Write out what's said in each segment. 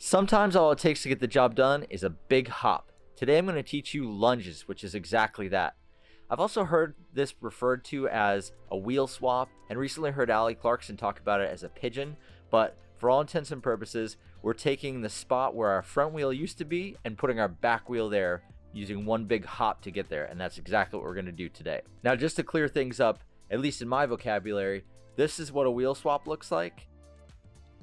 Sometimes all it takes to get the job done is a big hop. Today I'm going to teach you lunges, which is exactly that. I've also heard this referred to as a wheel swap, and recently heard Ali Clarkson talk about it as a pigeon, but for all intents and purposes, we're taking the spot where our front wheel used to be and putting our back wheel there using one big hop to get there, and that's exactly what we're going to do today. Now, just to clear things up, at least in my vocabulary, this is what a wheel swap looks like,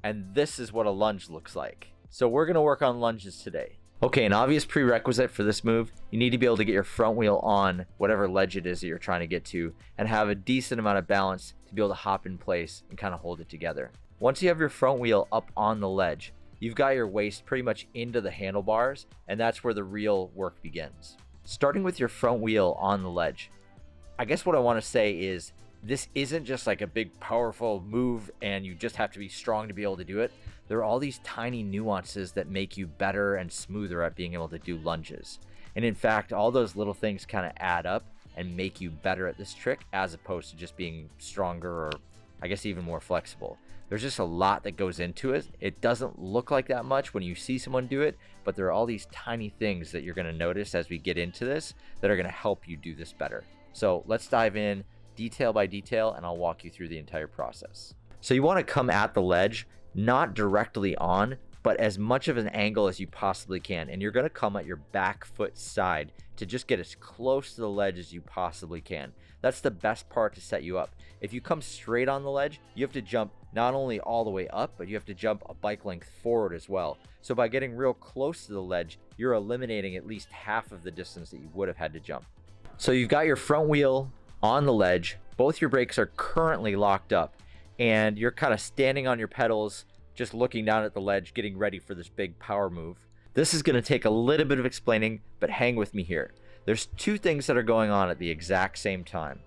and this is what a lunge looks like. So we're going to work on lunges today. Okay, an obvious prerequisite for this move, you need to be able to get your front wheel on whatever ledge it is that you're trying to get to and have a decent amount of balance to be able to hop in place and kind of hold it together. Once you have your front wheel up on the ledge, you've got your waist pretty much into the handlebars, and that's where the real work begins. Starting with your front wheel on the ledge, I guess what I want to say is this isn't just like a big powerful move and you just have to be strong to be able to do it. There are all these tiny nuances that make you better and smoother at being able to do lunges. And in fact, all those little things kind of add up and make you better at this trick as opposed to just being stronger or I guess even more flexible. There's just a lot that goes into it. It doesn't look like that much when you see someone do it, but there are all these tiny things that you're going to notice as we get into this that are going to help you do this better. So let's dive in detail by detail and I'll walk you through the entire process. So you want to come at the ledge, not directly on, but as much of an angle as you possibly can. And you're going to come at your back foot side to just get as close to the ledge as you possibly can. That's the best part to set you up. If you come straight on the ledge, you have to jump not only all the way up, but you have to jump a bike length forward as well. So by getting real close to the ledge, you're eliminating at least half of the distance that you would have had to jump. So you've got your front wheel on the ledge, both your brakes are currently locked up, and you're kind of standing on your pedals, just looking down at the ledge, getting ready for this big power move. This is going to take a little bit of explaining, but hang with me here. There's two things that are going on at the exact same time.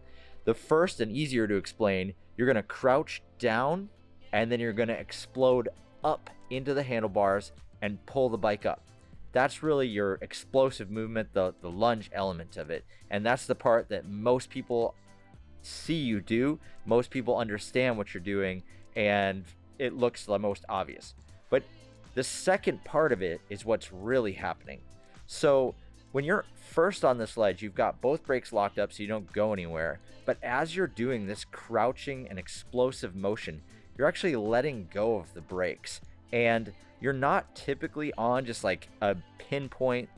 The first, and easier to explain, you're going to crouch down, and then you're going to explode up into the handlebars and pull the bike up. That's really your explosive movement, the lunge element of it. And that's the part that most people see you do. Most people understand what you're doing, and it looks the most obvious. But the second part of it is what's really happening. So when you're first on this ledge, you've got both brakes locked up so you don't go anywhere. But as you're doing this crouching and explosive motion, you're actually letting go of the brakes. And you're not typically on just like a pinpoint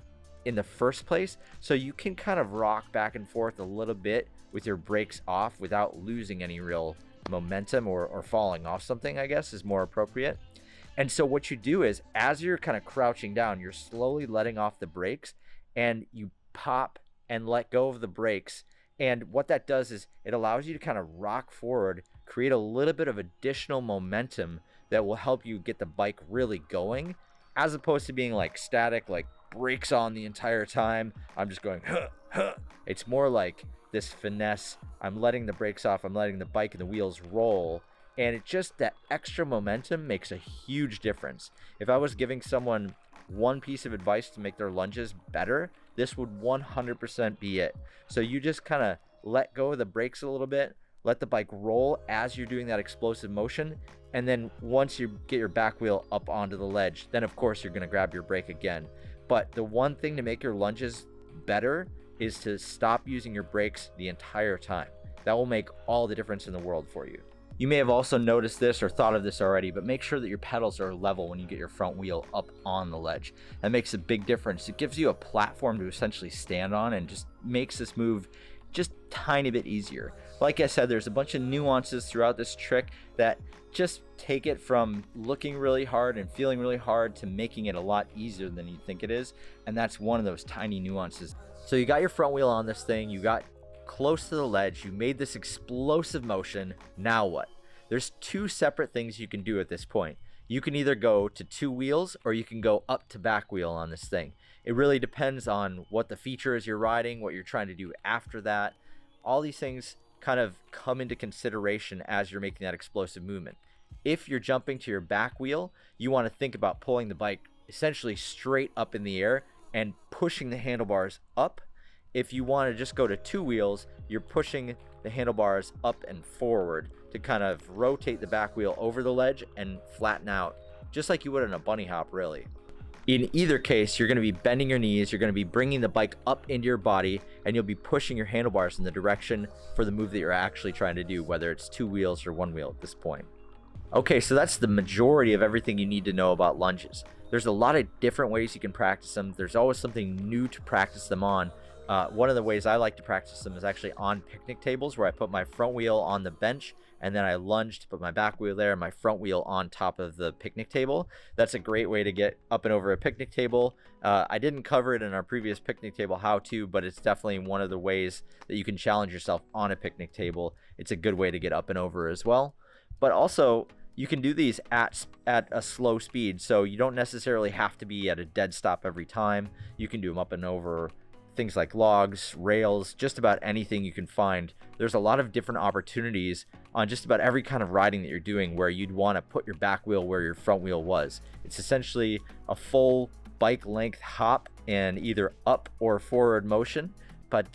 in the first place. So you can kind of rock back and forth a little bit with your brakes off without losing any real momentum or falling off something, I guess is more appropriate. And so what you do is as you're kind of crouching down, you're slowly letting off the brakes and you pop and let go of the brakes. And what that does is it allows you to kind of rock forward, create a little bit of additional momentum that will help you get the bike really going, as opposed to being like static, like brakes on the entire time. I'm just going, huh, huh. It's more like this finesse. I'm letting the brakes off. I'm letting the bike and the wheels roll. And it just, that extra momentum makes a huge difference. If I was giving someone one piece of advice to make their lunges better, this would 100% be it. So you just kind of let go of the brakes a little bit, let the bike roll as you're doing that explosive motion. And then once you get your back wheel up onto the ledge, then of course you're going to grab your brake again. But the one thing to make your lunges better is to stop using your brakes the entire time. That will make all the difference in the world for you. You may have also noticed this or thought of this already, but make sure that your pedals are level when you get your front wheel up on the ledge. That makes a big difference. It gives you a platform to essentially stand on and just makes this move just a tiny bit easier. Like I said, there's a bunch of nuances throughout this trick that just take it from looking really hard and feeling really hard to making it a lot easier than you think it is. And that's one of those tiny nuances. So you got your front wheel on this thing, you got close to the ledge, you made this explosive motion. Now what? There's two separate things you can do at this point. You can either go to two wheels or you can go up to back wheel on this thing. It really depends on what the feature is you're riding, what you're trying to do after that. All these things kind of come into consideration as you're making that explosive movement. If you're jumping to your back wheel, you want to think about pulling the bike essentially straight up in the air and pushing the handlebars up. If you want to just go to two wheels, you're pushing the handlebars up and forward to kind of rotate the back wheel over the ledge and flatten out just like you would in a bunny hop, really. In either case, you're going to be bending your knees, you're going to be bringing the bike up into your body, and you'll be pushing your handlebars in the direction for the move that you're actually trying to do, whether it's 2 wheels or 1 wheel at this point. Okay, so that's the majority of everything you need to know about lunges. There's a lot of different ways you can practice them. There's always something new to practice them on. One of the ways I like to practice them is actually on picnic tables, where I put my front wheel on the bench and then I lunge to put my back wheel there and my front wheel on top of the picnic table. That's a great way to get up and over a picnic table. I didn't cover it in our previous picnic table how to, but it's definitely one of the ways that you can challenge yourself on a picnic table. It's a good way to get up and over as well. But also, you can do these at a slow speed, so you don't necessarily have to be at a dead stop every time. You can do them up and over things like logs, rails, just about anything you can find. There's a lot of different opportunities on just about every kind of riding that you're doing where you'd want to put your back wheel where your front wheel was. It's essentially a full bike length hop in either up or forward motion, but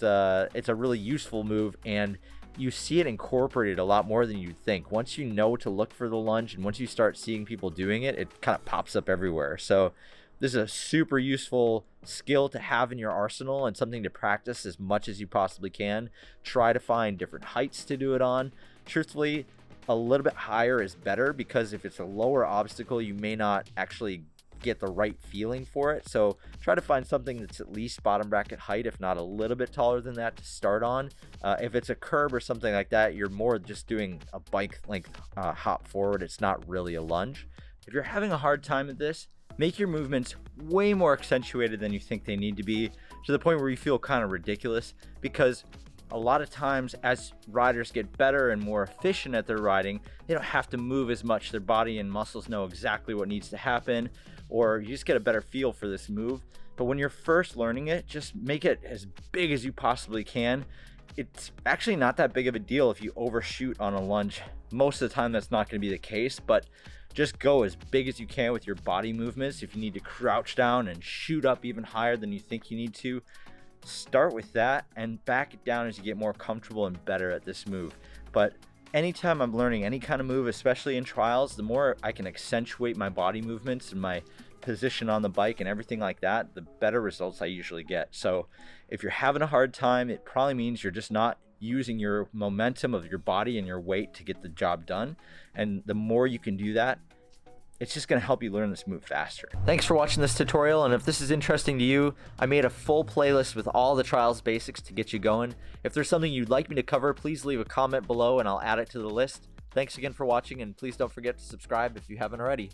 it's a really useful move, and you see it incorporated a lot more than you'd think. Once you know to look for the lunge and once you start seeing people doing it, it kind of pops up everywhere. So this is a super useful skill to have in your arsenal and something to practice as much as you possibly can. Try to find different heights to do it on. Truthfully, a little bit higher is better, because if it's a lower obstacle, you may not actually get the right feeling for it. So try to find something that's at least bottom bracket height, if not a little bit taller than that, to start on. If it's a curb or something like that, you're more just doing a bike length hop forward. It's not really a lunge. If you're having a hard time at this, make your movements way more accentuated than you think they need to be, to the point where you feel kind of ridiculous, because a lot of times as riders get better and more efficient at their riding, they don't have to move as much. Their body and muscles know exactly what needs to happen, or you just get a better feel for this move. But when you're first learning it, just make it as big as you possibly can. It's actually not that big of a deal if you overshoot on a lunge. Most of the time that's not going to be the case, but just go as big as you can with your body movements. If you need to crouch down and shoot up even higher than you think you need to, start with that and back it down as you get more comfortable and better at this move. But anytime I'm learning any kind of move, especially in trials, the more I can accentuate my body movements and my position on the bike and everything like that, the better results I usually get. So if you're having a hard time, it probably means you're just not using your momentum of your body and your weight to get the job done. And the more you can do that, it's just going to help you learn this move faster. Thanks for watching this tutorial, and if this is interesting to you, I made a full playlist with all the trials basics to get you going. If there's something you'd like me to cover, please leave a comment below and I'll add it to the list. Thanks again for watching, and please don't forget to subscribe if you haven't already.